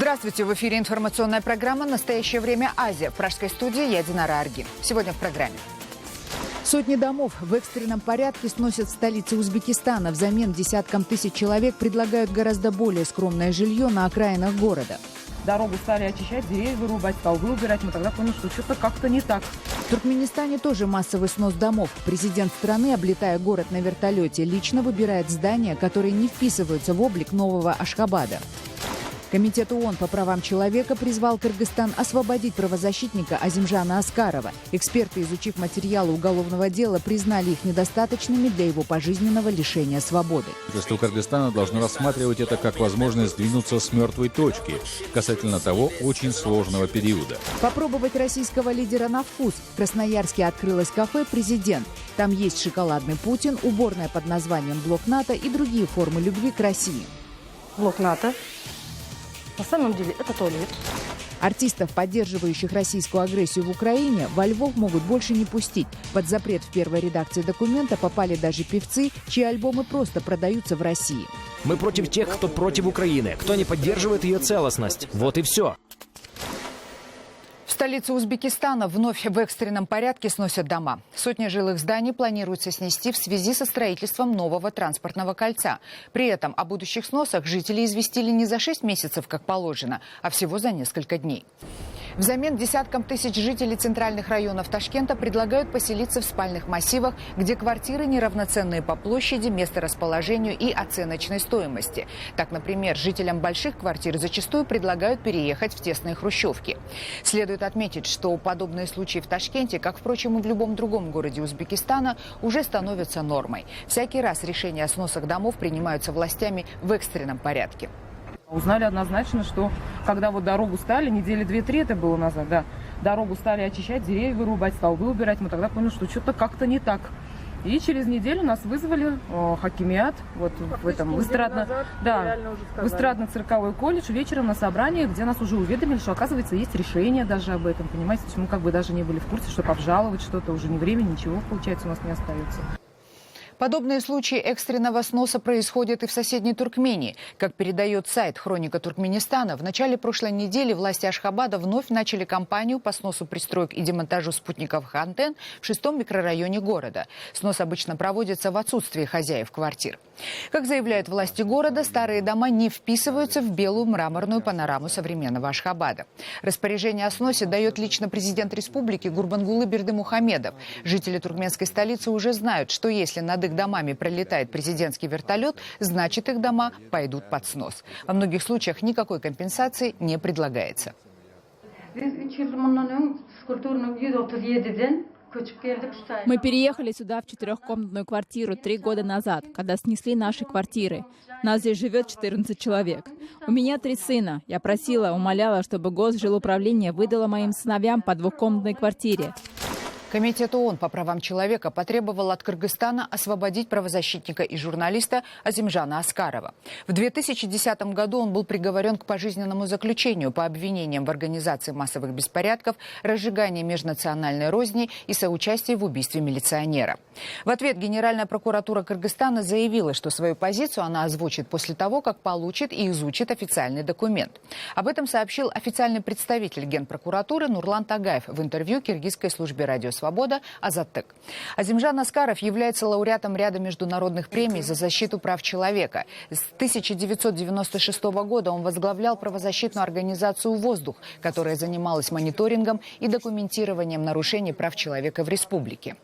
Здравствуйте! В эфире информационная программа «Настоящее время. Азия». В пражской студии я Динара Аргин. Сегодня в программе. Сотни домов в экстренном порядке сносят в столице Узбекистана. Взамен десяткам тысяч человек предлагают гораздо более скромное жилье на окраинах города. Дорогу стали очищать, деревья вырубать, столбы убирать. Мы тогда поняли, что что-то как-то не так. В Туркменистане тоже массовый снос домов. Президент страны, облетая город на вертолете, лично выбирает здания, которые не вписываются в облик нового Ашхабада. Комитет ООН по правам человека призвал Кыргызстан освободить правозащитника Азимжана Аскарова. Эксперты, изучив материалы уголовного дела, признали их недостаточными для его пожизненного лишения свободы. Правительство Кыргызстана должно рассматривать это как возможность сдвинуться с мертвой точки касательно того очень сложного периода. Попробовать российского лидера на вкус. В Красноярске открылось кафе «Президент». Там есть шоколадный Путин, уборная под названием «Блок НАТО» и другие формы любви к России. Блок НАТО. На самом деле это туалет. Артистов, поддерживающих российскую агрессию в Украине, во Львов могут больше не пустить. Под запрет в первой редакции документа попали даже певцы, чьи альбомы просто продаются в России. Мы против тех, кто против Украины, кто не поддерживает ее целостность. Вот и все. В столице Узбекистана вновь в экстренном порядке сносят дома. Сотни жилых зданий планируется снести в связи со строительством нового транспортного кольца. При этом о будущих сносах жители известили не за 6 месяцев, как положено, а всего за несколько дней. Взамен десяткам тысяч жителей центральных районов Ташкента предлагают поселиться в спальных массивах, где квартиры неравноценные по площади, месторасположению и оценочной стоимости. Так, например, жителям больших квартир зачастую предлагают переехать в тесные хрущевки. Следует отметить, что подобные случаи в Ташкенте, как, впрочем, и в любом другом городе Узбекистана, уже становятся нормой. Всякий раз решения о сносах домов принимаются властями в экстренном порядке. Узнали однозначно, что когда вот дорогу стали, недели 2-3 это было назад, да, дорогу стали очищать, деревья вырубать, столбы убирать, мы тогда поняли, что что-то как-то не так. И через неделю нас вызвали хакимиат, вот в этом в эстрадно-цирковой колледж вечером на собрании, где нас уже уведомили, что, оказывается, есть решение даже об этом, понимаете, то есть мы как бы даже не были в курсе, чтобы обжаловать что-то, уже ни времени, ничего, получается, у нас не остается. Подобные случаи экстренного сноса происходят и в соседней Туркмении. Как передает сайт «Хроника Туркменистана», в начале прошлой недели власти Ашхабада вновь начали кампанию по сносу пристроек и демонтажу спутниковых антенн в 6-м микрорайоне города. Снос обычно проводится в отсутствии хозяев квартир. Как заявляют власти города, старые дома не вписываются в белую мраморную панораму современного Ашхабада. Распоряжение о сносе дает лично президент республики Гурбангулы Бердымухамедов. Жители туркменской столицы уже знают, что если над их домами пролетает президентский вертолет, значит, их дома пойдут под снос. Во многих случаях никакой компенсации не предлагается. Мы переехали сюда в 4-комнатную квартиру 3 года назад, когда снесли наши квартиры. Нас здесь живет 14 человек. У меня 3 сына. Я просила, умоляла, чтобы Госжилуправление выдало моим сыновьям по 2-комнатной квартире. Комитет ООН по правам человека потребовал от Кыргызстана освободить правозащитника и журналиста Азимжана Аскарова. В 2010 году он был приговорен к пожизненному заключению по обвинениям в организации массовых беспорядков, разжигании межнациональной розни и соучастии в убийстве милиционера. В ответ Генеральная прокуратура Кыргызстана заявила, что свою позицию она озвучит после того, как получит и изучит официальный документ. Об этом сообщил официальный представитель Генпрокуратуры Нурлан Тагаев в интервью киргизской службе «Радио Свобода» Азаттык. Азимжан Аскаров является лауреатом ряда международных премий за защиту прав человека. С 1996 года он возглавлял правозащитную организацию «Воздух», которая занималась мониторингом и документированием нарушений прав человека в республике.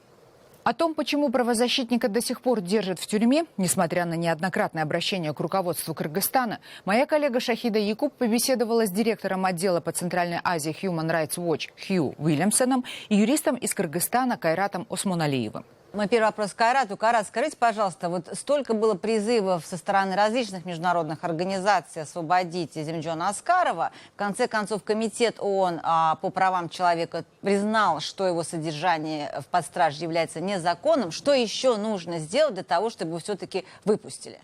О том, почему правозащитника до сих пор держат в тюрьме, несмотря на неоднократное обращение к руководству Кыргызстана, моя коллега Шахида Якуб побеседовала с директором отдела по Центральной Азии Human Rights Watch Хью Уильямсоном и юристом из Кыргызстана Кайратом Осмоналиевым. Мой первый вопрос к Кайрату. Кайрат, скажите, пожалуйста, вот столько было призывов со стороны различных международных организаций освободить Азимжана Аскарова. В конце концов, Комитет ООН по правам человека признал, что его содержание в под стражей является незаконным. Что еще нужно сделать для того, чтобы его все-таки выпустили?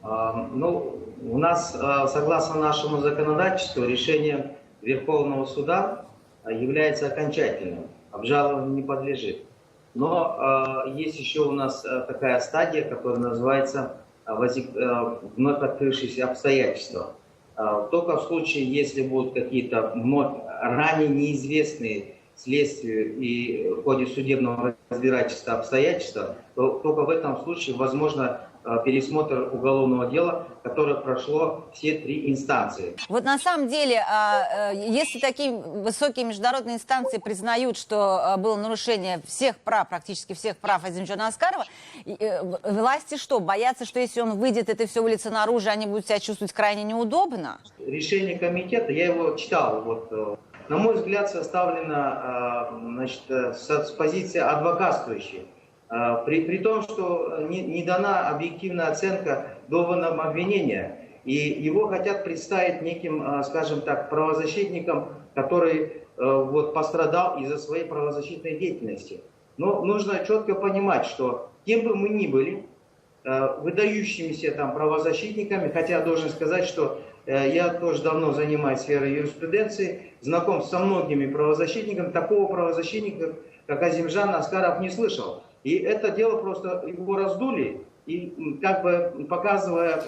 У нас, согласно нашему законодательству, решение Верховного суда является окончательным. Обжалованию не подлежит. Но есть еще у нас такая стадия, которая называется вновь открывшиеся обстоятельства. Только в случае, если будут какие-то ранее неизвестные следствию и в ходе судебного разбирательства обстоятельства, то только в этом случае возможно пересмотр уголовного дела, которое прошло все 3 инстанции. Вот на самом деле, если такие высокие международные инстанции признают, что было нарушение всех прав, практически всех прав Азимджана Аскарова, власти что, боятся, что если он выйдет, это все выльется наружу, они будут себя чувствовать крайне неудобно? Решение комитета, я его читал, на мой взгляд, составлено с позиции адвокатствующей. При том, что не дана объективная оценка доводам обвинения, и его хотят представить неким, скажем так, правозащитником, который пострадал из-за своей правозащитной деятельности. Но нужно четко понимать, что кем бы мы ни были, выдающимися правозащитниками, хотя я должен сказать, что я тоже давно занимаюсь сферой юриспруденции, знаком со многими правозащитниками, такого правозащитника, как Азимжан Аскаров, не слышал. И это дело просто его раздули, и как бы показывая...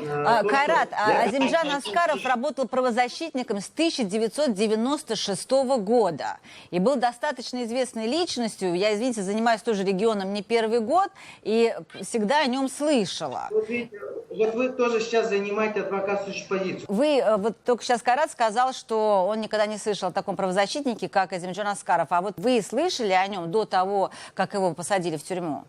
Кайрат, Азимжан Аскаров работал правозащитником с 1996 года. И был достаточно известной личностью. Я, извините, занимаюсь тоже регионом не первый год, и всегда о нем слышала. Вот видите, вы тоже сейчас занимаете адвокатскую позицию. Вы только сейчас Кайрат сказал, что он никогда не слышал о таком правозащитнике, как Азимджан Аскаров. А вот вы слышали о нем до того, как его посадили в тюрьму?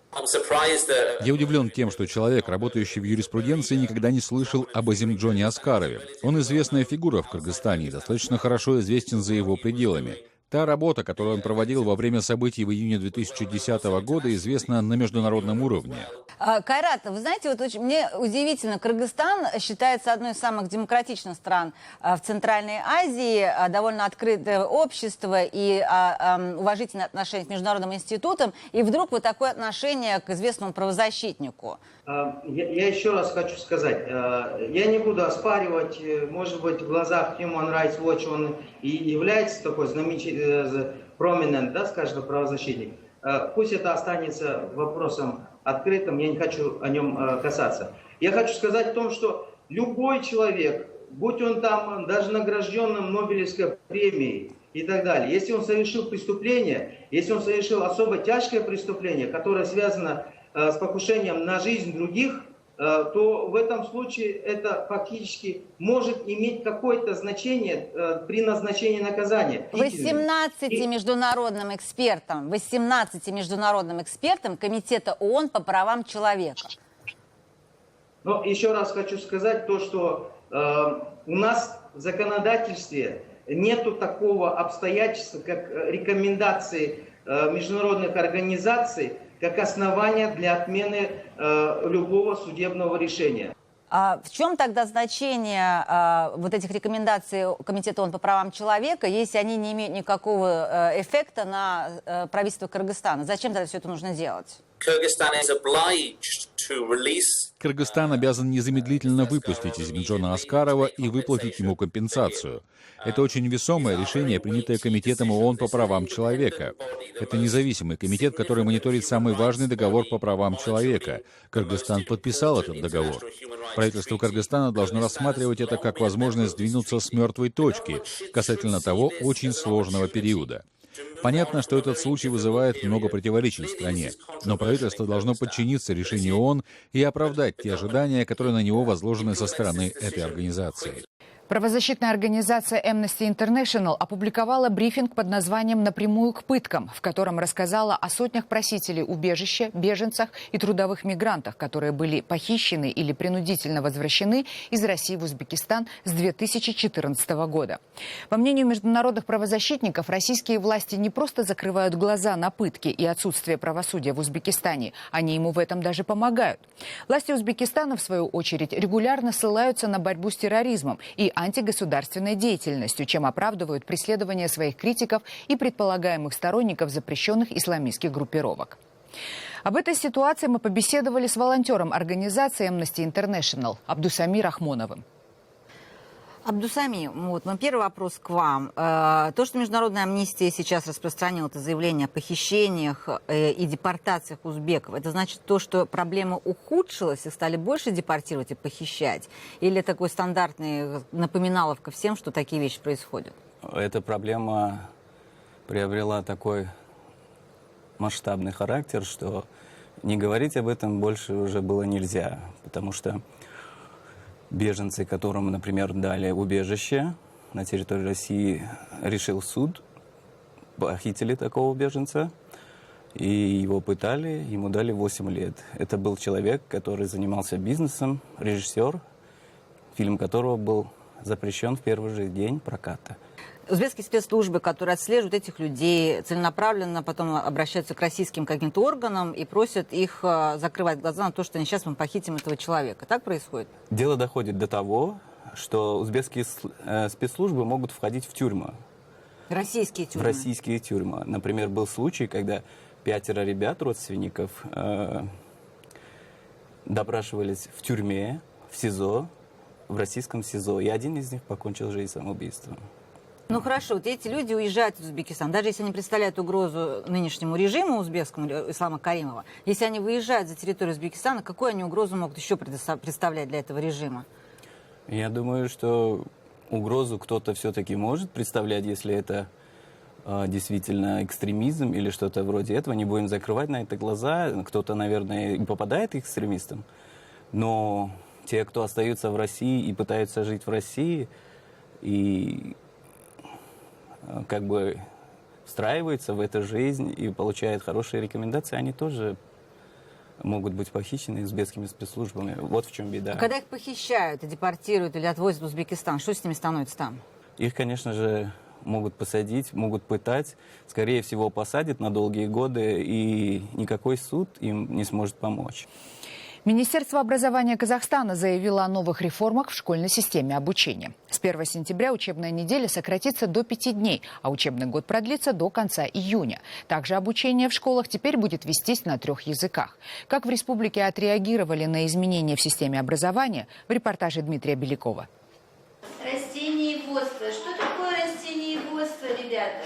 Я удивлен тем, что человек, работающий в юриспруденции, никогда не слышал об Азимджоне Аскарове. Он известная фигура в Кыргызстане и достаточно хорошо известен за его пределами. Та работа, которую он проводил во время событий в июне 2010 года, известна на международном уровне. Кайрат, вы знаете, мне удивительно, Кыргызстан считается одной из самых демократичных стран в Центральной Азии, довольно открытое общество и уважительное отношение к международным институтам, и вдруг вот такое отношение к известному правозащитнику. Я еще раз хочу сказать, я не буду оспаривать, может быть, в глазах Human Rights Watch он и является такой знаменитый, prominent, да, скажем, правозащитник. Пусть это останется вопросом открытым, я не хочу о нем касаться. Я хочу сказать о том, что любой человек, будь он там даже награжденным Нобелевской премией и так далее, если он совершил преступление, если он совершил особо тяжкое преступление, которое связано с покушением на жизнь других, то в этом случае это фактически может иметь какое-то значение при назначении наказания. 18 международным экспертам Комитета ООН по правам человека. Но еще раз хочу сказать то, что у нас в законодательстве нету такого обстоятельства, как рекомендации международных организаций, как основание для отмены любого судебного решения. А в чем тогда значение вот этих рекомендаций Комитета ООН по правам человека, если они не имеют никакого эффекта на правительство Кыргызстана? Зачем тогда все это нужно делать? Кыргызстан обязан незамедлительно выпустить Азимджона Аскарова и выплатить ему компенсацию. Это очень весомое решение, принятое Комитетом ООН по правам человека. Это независимый комитет, который мониторит самый важный договор по правам человека. Кыргызстан подписал этот договор. Правительство Кыргызстана должно рассматривать это как возможность сдвинуться с мертвой точки касательно того очень сложного периода. Понятно, что этот случай вызывает много противоречий в стране, но правительство должно подчиниться решению ООН и оправдать те ожидания, которые на него возложены со стороны этой организации. Правозащитная организация Amnesty International опубликовала брифинг под названием «Напрямую к пыткам», в котором рассказала о сотнях просителей убежища, беженцах и трудовых мигрантах, которые были похищены или принудительно возвращены из России в Узбекистан с 2014 года. По мнению международных правозащитников, российские власти не просто закрывают глаза на пытки и отсутствие правосудия в Узбекистане, они ему в этом даже помогают. Власти Узбекистана, в свою очередь, регулярно ссылаются на борьбу с терроризмом и антигосударственной деятельностью, чем оправдывают преследование своих критиков и предполагаемых сторонников запрещенных исламистских группировок. Об этой ситуации мы побеседовали с волонтером организации Amnesty International Абдусами Рахмоновым. Абдусами, вот мой первый вопрос к вам. То, что Международная амнистия сейчас распространила это заявление о похищениях и депортациях узбеков, это значит то, что проблема ухудшилась и стали больше депортировать и похищать? Или такой стандартный напоминаловка всем, что такие вещи происходят? Эта проблема приобрела такой масштабный характер, что не говорить об этом больше уже было нельзя, потому что беженцы, которым, например, дали убежище на территории России, решил суд, похитили такого беженца, и его пытали, ему дали 8 лет. Это был человек, который занимался бизнесом, режиссер, фильм которого был запрещен в первый же день проката. Узбекские спецслужбы, которые отслеживают этих людей, целенаправленно потом обращаются к российским каким-то органам и просят их закрывать глаза на то, что сейчас мы похитим этого человека. Так происходит? Дело доходит до того, что узбекские спецслужбы могут входить в тюрьмы. Российские тюрьмы? В российские тюрьмы. Например, был случай, когда 5 ребят, родственников, допрашивались в тюрьме, в СИЗО, в российском СИЗО, и один из них покончил жизнь самоубийством. Ну хорошо, вот эти люди уезжают в Узбекистан, даже если они представляют угрозу нынешнему режиму узбекскому, Ислама Каримова, если они выезжают за территорию Узбекистана, какую они угрозу могут еще представлять для этого режима? Я думаю, что угрозу кто-то все-таки может представлять, если это действительно экстремизм или что-то вроде этого. Не будем закрывать на это глаза. Кто-то, наверное, и попадает экстремистом. Но те, кто остаются в России и пытаются жить в России, и как бы встраиваются в эту жизнь и получают хорошие рекомендации, они тоже могут быть похищены узбекскими спецслужбами. Вот в чем беда. А когда их похищают, и депортируют или отвозят в Узбекистан, что с ними становится там? Их, конечно же, могут посадить, могут пытать. Скорее всего, посадят на долгие годы, и никакой суд им не сможет помочь. Министерство образования Казахстана заявило о новых реформах в школьной системе обучения. С 1 сентября учебная неделя сократится до 5 дней, а учебный год продлится до конца июня. Также обучение в школах теперь будет вестись на 3 языках. Как в республике отреагировали на изменения в системе образования, в репортаже Дмитрия Белякова. Растениеводство. Что такое растениеводство, ребята?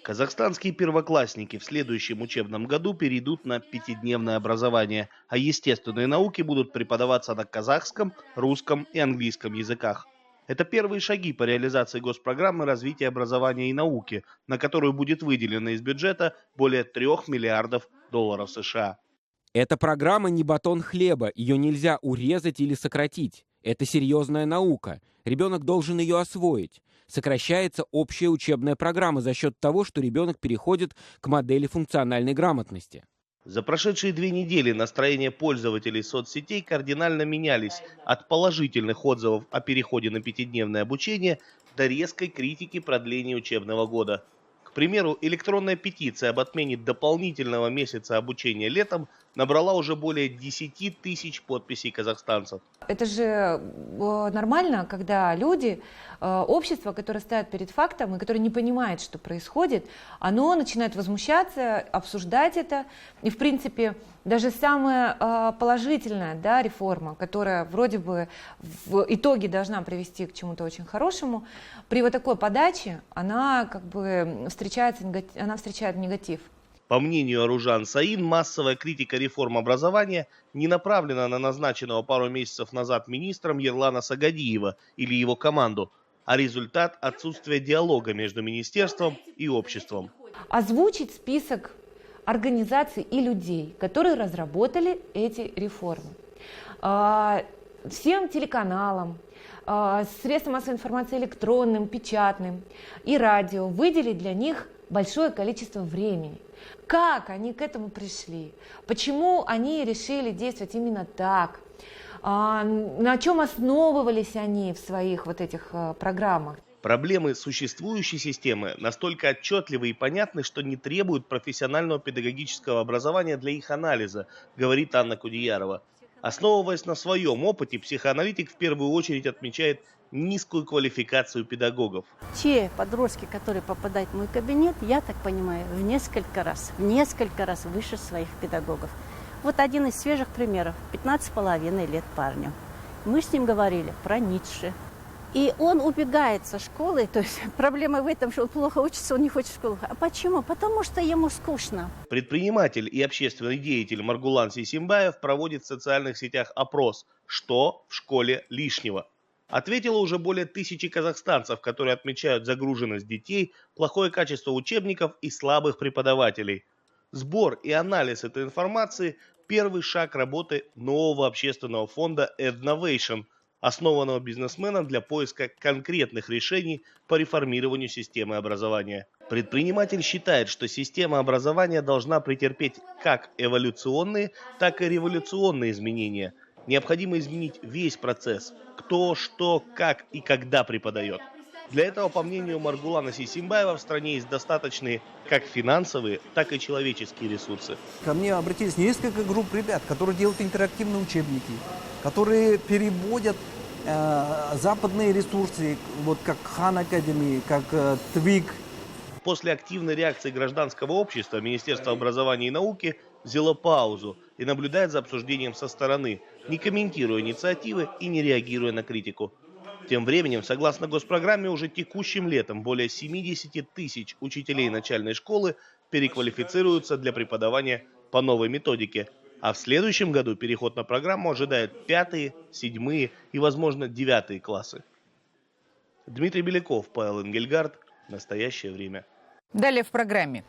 Казахстанские первоклассники в следующем учебном году перейдут на 5-дневное образование, а естественные науки будут преподаваться на казахском, русском и английском языках. Это первые шаги по реализации госпрограммы развития образования и науки, на которую будет выделено из бюджета более $3 миллиардов США. Эта программа не батон хлеба, ее нельзя урезать или сократить. Это серьезная наука. Ребенок должен ее освоить. Сокращается общая учебная программа за счет того, что ребенок переходит к модели функциональной грамотности. За прошедшие 2 недели настроения пользователей соцсетей кардинально менялись от положительных отзывов о переходе на 5-дневное обучение до резкой критики продления учебного года. К примеру, электронная петиция об отмене дополнительного месяца обучения летом набрала уже более 10 тысяч подписей казахстанцев. Это же нормально, когда люди, общество, которое стоит перед фактом и которое не понимает, что происходит, оно начинает возмущаться, обсуждать это. И, в принципе, даже самая положительная, да, реформа, которая вроде бы в итоге должна привести к чему-то очень хорошему, при вот такой подаче она как бы встречает негатив. По мнению Аружан Саин, массовая критика реформ образования не направлена на назначенного пару месяцев назад министром Ерлана Сагадиева или его команду, а результат отсутствия диалога между министерством и обществом. Озвучить список организаций и людей, которые разработали эти реформы. Всем телеканалам, средствам массовой информации электронным, печатным и радио выделить для них большое количество времени. Как они к этому пришли? Почему они решили действовать именно так? На чем основывались они в своих вот этих программах? Проблемы существующей системы настолько отчетливы и понятны, что не требуют профессионального педагогического образования для их анализа, говорит Анна Кудеярова. Основываясь на своем опыте, психоаналитик в первую очередь отмечает низкую квалификацию педагогов. Те подростки, которые попадают в мой кабинет, я так понимаю, в несколько раз выше своих педагогов. Вот один из свежих примеров. 15,5 лет парню. Мы с ним говорили про Ницше, И он убегает со школы, то есть проблема в этом, что он плохо учится, он не хочет в школу. А почему? Потому что ему скучно. Предприниматель и общественный деятель Маргулан Сисимбаев проводит в социальных сетях опрос «Что в школе лишнего?». Ответило уже более 1000 казахстанцев, которые отмечают загруженность детей, плохое качество учебников и слабых преподавателей. Сбор и анализ этой информации – первый шаг работы нового общественного фонда «Ednovation», основанного бизнесменом для поиска конкретных решений по реформированию системы образования. Предприниматель считает, что система образования должна претерпеть как эволюционные, так и революционные изменения. Необходимо изменить весь процесс – кто, что, как и когда преподает. Для этого, по мнению Маргулана Сисимбаева, в стране есть достаточные как финансовые, так и человеческие ресурсы. Ко мне обратились несколько групп ребят, которые делают интерактивные учебники, которые переводят западные ресурсы, вот как Khan Academy, как Twig. После активной реакции гражданского общества Министерство образования и науки взяло паузу и наблюдает за обсуждением со стороны, не комментируя инициативы и не реагируя на критику. Тем временем, согласно госпрограмме, уже текущим летом более 70 тысяч учителей начальной школы переквалифицируются для преподавания по новой методике. А в следующем году переход на программу ожидает 5, 7 и, возможно, 9 классы. Дмитрий Беляков, Павел Энгельгард. Настоящее время. Далее в программе.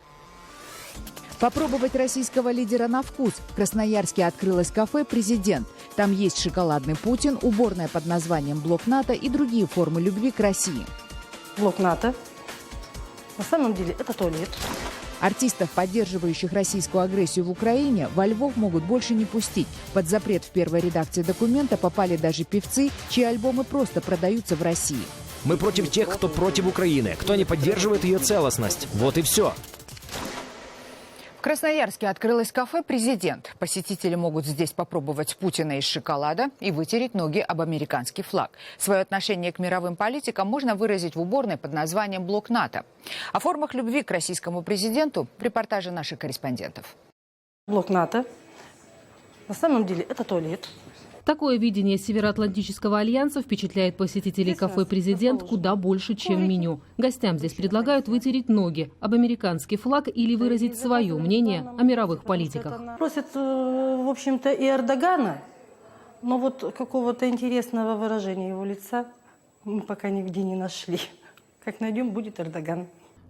Попробовать российского лидера на вкус. В Красноярске открылось кафе «Президент». Там есть шоколадный Путин, уборная под названием «Блок НАТО» и другие формы любви к России. Блок НАТО. На самом деле это туалет. Артистов, поддерживающих российскую агрессию в Украине, во Львов могут больше не пустить. Под запрет в первой редакции документа попали даже певцы, чьи альбомы просто продаются в России. Мы против тех, кто против Украины, кто не поддерживает ее целостность. Вот и все. В Красноярске открылось кафе «Президент». Посетители могут здесь попробовать Путина из шоколада и вытереть ноги об американский флаг. Свое отношение к мировым политикам можно выразить в уборной под названием «Блок НАТО». О формах любви к российскому президенту в репортаже наших корреспондентов. Блок НАТО. На самом деле это туалет. Такое видение Североатлантического альянса впечатляет посетителей кафе «Президент» куда больше, чем меню. Гостям здесь предлагают вытереть ноги об американский флаг или выразить свое мнение о мировых политиках. Просят, в общем-то, и Эрдогана, но вот какого-то интересного выражения его лица мы пока нигде не нашли. Как найдем, будет Эрдоган.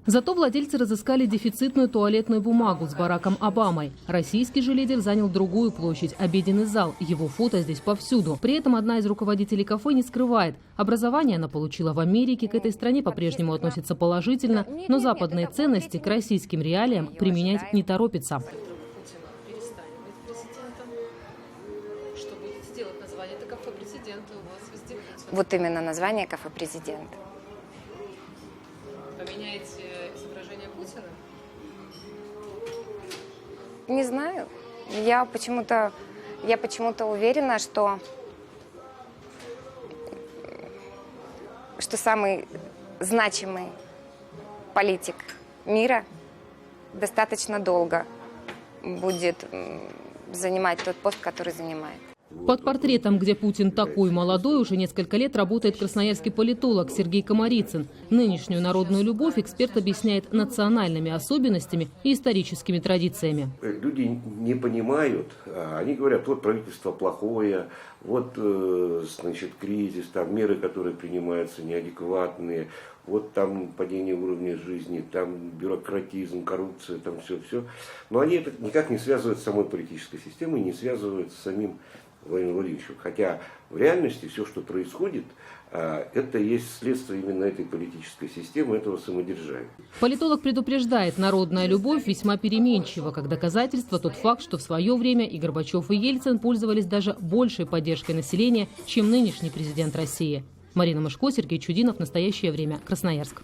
Зато владельцы разыскали дефицитную туалетную бумагу с Бараком Обамой. Российский же лидер занял другую площадь – обеденный зал. Его фото здесь повсюду. При этом одна из руководителей кафе не скрывает. Образование она получила в Америке, к этой стране по-прежнему относится положительно, но западные ценности к российским реалиям применять не торопится. Вот именно название кафе «Президент». Поменяете изображение Путина? Не знаю. Я почему-то уверена, что самый значимый политик мира достаточно долго будет занимать тот пост, который занимает. Под портретом, где Путин такой молодой, уже несколько лет работает красноярский политолог Сергей Комарицын. Нынешнюю народную любовь эксперт объясняет национальными особенностями и историческими традициями. Люди не понимают, они говорят, вот правительство плохое, вот, значит, кризис, там меры, которые принимаются, неадекватные, вот там падение уровня жизни, там бюрократизм, коррупция, там все. Но они это никак не связывают с самой политической системой, не связывают с самим Владимиром Владимировичем. Хотя в реальности все, что происходит, это есть следствие именно этой политической системы, этого самодержавия. Политолог предупреждает, народная любовь весьма переменчива. Как доказательство тот факт, что в свое время и Горбачев, и Ельцин пользовались даже большей поддержкой населения, чем нынешний президент России. Марина Мышко, Сергей Чудинов. Настоящее время. Красноярск.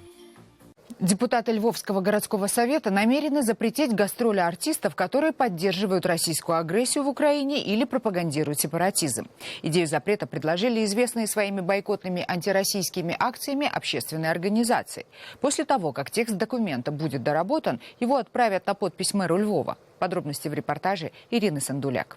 Депутаты Львовского городского совета намерены запретить гастроли артистов, которые поддерживают российскую агрессию в Украине или пропагандируют сепаратизм. Идею запрета предложили известные своими бойкотными антироссийскими акциями общественные организации. После того, как текст документа будет доработан, его отправят на подпись мэру Львова. Подробности в репортаже Ирины Сандуляк.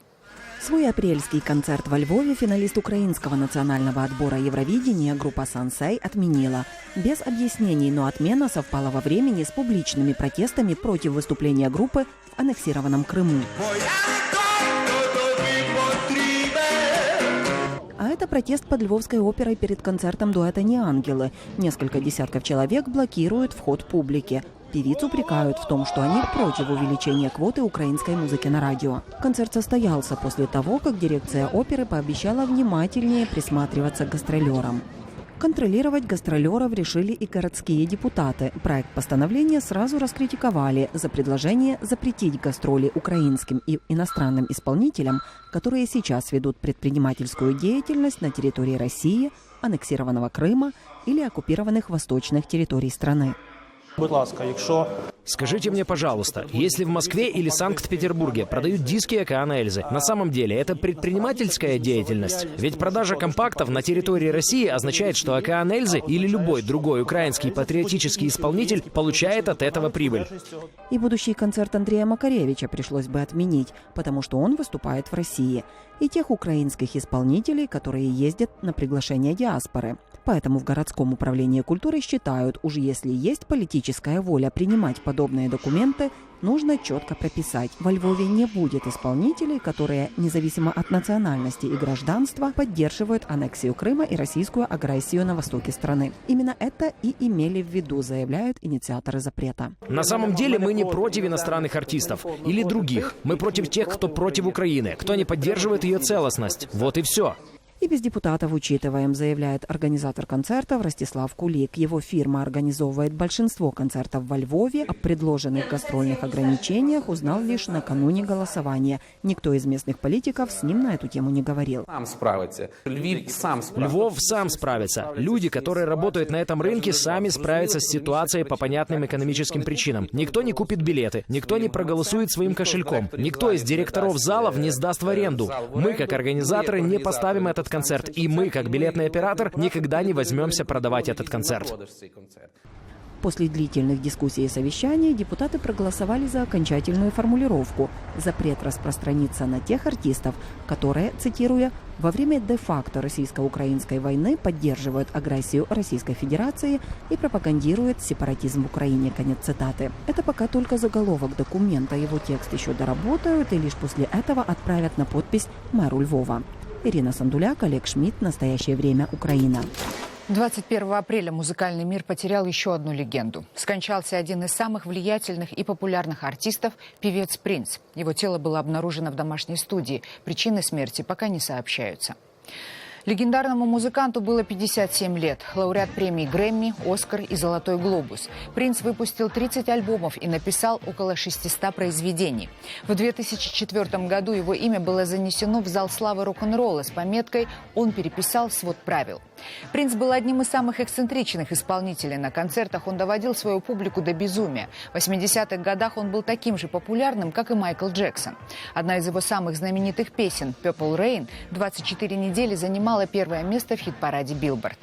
Свой апрельский концерт во Львове финалист украинского национального отбора Евровидения группа «Сансей» отменила. Без объяснений, но отмена совпала во времени с публичными протестами против выступления группы в аннексированном Крыму. А это протест под Львовской оперой перед концертом дуэта «Не ангелы». Несколько десятков человек блокируют вход публики. Певиц упрекают в том, что они против увеличения квоты украинской музыки на радио. Концерт состоялся после того, как дирекция оперы пообещала внимательнее присматриваться к гастролерам. Контролировать гастролеров решили и городские депутаты. Проект постановления сразу раскритиковали за предложение запретить гастроли украинским и иностранным исполнителям, которые сейчас ведут предпринимательскую деятельность на территории России, аннексированного Крыма или оккупированных восточных территорий страны. Скажите мне, пожалуйста, если в Москве или Санкт-Петербурге продают диски Океана Эльзы, на самом деле это предпринимательская деятельность? Ведь продажа компактов на территории России означает, что Океан Эльзы или любой другой украинский патриотический исполнитель получает от этого прибыль. И будущий концерт Андрея Макаревича пришлось бы отменить, потому что он выступает в России. И тех украинских исполнителей, которые ездят на приглашение диаспоры. Поэтому в городском управлении культуры считают, уж если есть политическая воля принимать подобные документы, нужно четко прописать: во Львове не будет исполнителей, которые, независимо от национальности и гражданства, поддерживают аннексию Крыма и российскую агрессию на востоке страны. Именно это и имели в виду, заявляют инициаторы запрета. На самом деле мы не против иностранных артистов или других. Мы против тех, кто против Украины, кто не поддерживает ее целостность. Вот и все. И без депутатов учитываем, заявляет организатор концертов Ростислав Кулик. Его фирма организовывает большинство концертов во Львове. О предложенных гастрольных ограничениях узнал лишь накануне голосования. Никто из местных политиков с ним на эту тему не говорил. Львов сам справится. Люди, которые работают на этом рынке, сами справятся с ситуацией по понятным экономическим причинам. Никто не купит билеты, никто не проголосует своим кошельком, никто из директоров залов не сдаст в аренду. Мы, как организаторы, не поставим этот концерт, и мы, как билетный оператор, никогда не возьмемся продавать этот концерт. После длительных дискуссий и совещаний депутаты проголосовали за окончательную формулировку: запрет распространится на тех артистов, которые, цитируя, во время де-факто российско-украинской войны поддерживают агрессию Российской Федерации и пропагандируют сепаратизм в Украине. Конец цитаты. Это пока только заголовок документа. Его текст еще доработают и лишь после этого отправят на подпись мэру Львова. Ирина Сандуляк, Олег Шмидт. Настоящее время. Украина. 21 апреля музыкальный мир потерял еще одну легенду. Скончался один из самых влиятельных и популярных артистов – певец Принц. Его тело было обнаружено в домашней студии. Причины смерти пока не сообщаются. Легендарному музыканту было 57 лет. Лауреат премий Грэмми, Оскар и Золотой глобус. Принц выпустил 30 альбомов и написал около 600 произведений. В 2004 году его имя было занесено в зал славы рок-н-ролла с пометкой «Он переписал свод правил». Принц был одним из самых эксцентричных исполнителей. На концертах он доводил свою публику до безумия. В 80-х годах он был таким же популярным, как и Майкл Джексон. Одна из его самых знаменитых песен «Purple Rain» 24 недели занимала первое место в хит-параде Billboard.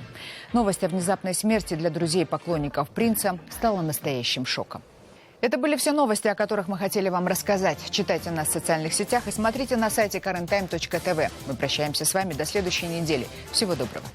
Новость о внезапной смерти для друзей и поклонников Принца стала настоящим шоком. Это были все новости, о которых мы хотели вам рассказать. Читайте нас в социальных сетях и смотрите на сайте currenttime.tv. Мы прощаемся с вами до следующей недели. Всего доброго.